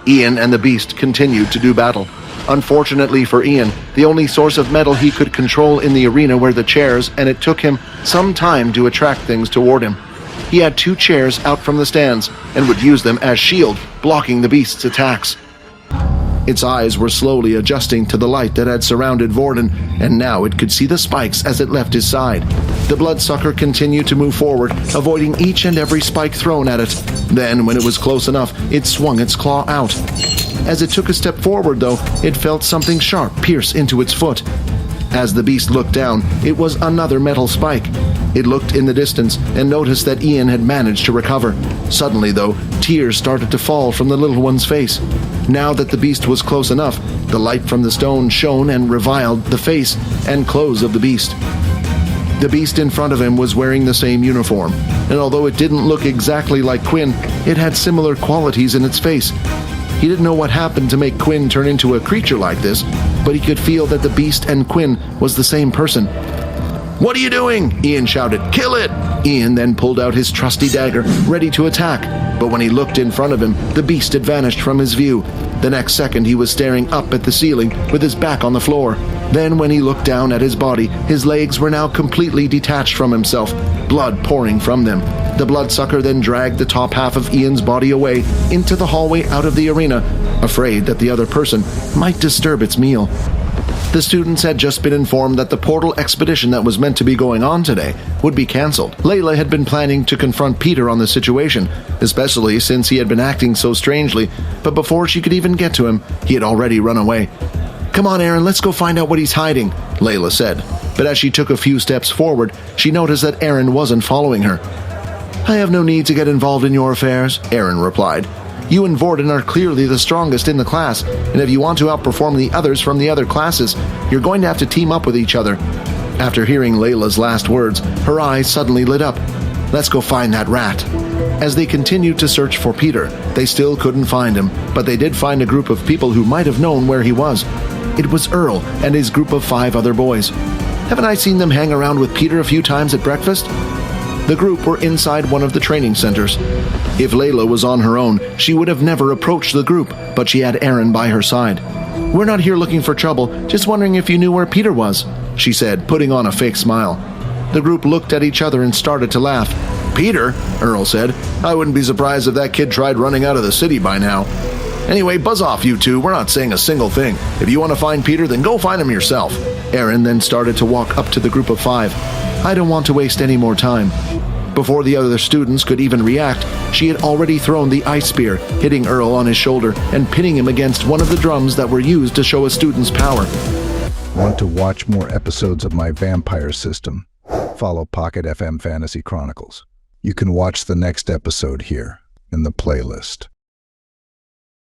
Ian and the beast continued to do battle. Unfortunately for Ian, the only source of metal he could control in the arena were the chairs, and it took him some time to attract things toward him. He had 2 chairs out from the stands and would use them as shield, blocking the beast's attacks. Its eyes were slowly adjusting to the light that had surrounded Vorden, and now it could see the spikes as it left his side. The bloodsucker continued to move forward, avoiding each and every spike thrown at it. Then, when it was close enough, it swung its claw out. As it took a step forward, though, it felt something sharp pierce into its foot. As the beast looked down, it was another metal spike. It looked in the distance and noticed that Ian had managed to recover. Suddenly, though, tears started to fall from the little one's face. Now that the beast was close enough, the light from the stone shone and reviled the face and clothes of the beast. The beast in front of him was wearing the same uniform, and although it didn't look exactly like Quinn, it had similar qualities in its face. He didn't know what happened to make Quinn turn into a creature like this, but he could feel that the beast and Quinn was the same person. "What are you doing?" Ian shouted. "Kill it!" Ian then pulled out his trusty dagger, ready to attack, but when he looked in front of him, the beast had vanished from his view. The next second he was staring up at the ceiling with his back on the floor. Then when he looked down at his body, his legs were now completely detached from himself, blood pouring from them. The bloodsucker then dragged the top half of Ian's body away into the hallway out of the arena, afraid that the other person might disturb its meal. The students had just been informed that the portal expedition that was meant to be going on today would be cancelled. Layla had been planning to confront Peter on the situation, especially since he had been acting so strangely, but before she could even get to him, he had already run away. "Come on, Aaron, let's go find out what he's hiding," Layla said. But as she took a few steps forward, she noticed that Aaron wasn't following her. "I have no need to get involved in your affairs," Aaron replied. "You and Vorden are clearly the strongest in the class, and if you want to outperform the others from the other classes, you're going to have to team up with each other." After hearing Layla's last words, her eyes suddenly lit up. "Let's go find that rat." As they continued to search for Peter, they still couldn't find him, but they did find a group of people who might have known where he was. It was Earl and his group of 5 other boys. "Haven't I seen them hang around with Peter a few times at breakfast?" The group were inside one of the training centers. If Layla was on her own, she would have never approached the group, but she had Aaron by her side. "We're not here looking for trouble, just wondering if you knew where Peter was," she said, putting on a fake smile. The group looked at each other and started to laugh. "Peter?" Earl said. "I wouldn't be surprised if that kid tried running out of the city by now. Anyway, buzz off, you two. We're not saying a single thing. If you want to find Peter, then go find him yourself." Aaron then started to walk up to the group of 5. "I don't want to waste any more time." Before the other students could even react, she had already thrown the ice spear, hitting Earl on his shoulder and pinning him against one of the drums that were used to show a student's power. Want to watch more episodes of my vampire system? Follow Pocket FM Fantasy Chronicles. You can watch the next episode here in the playlist.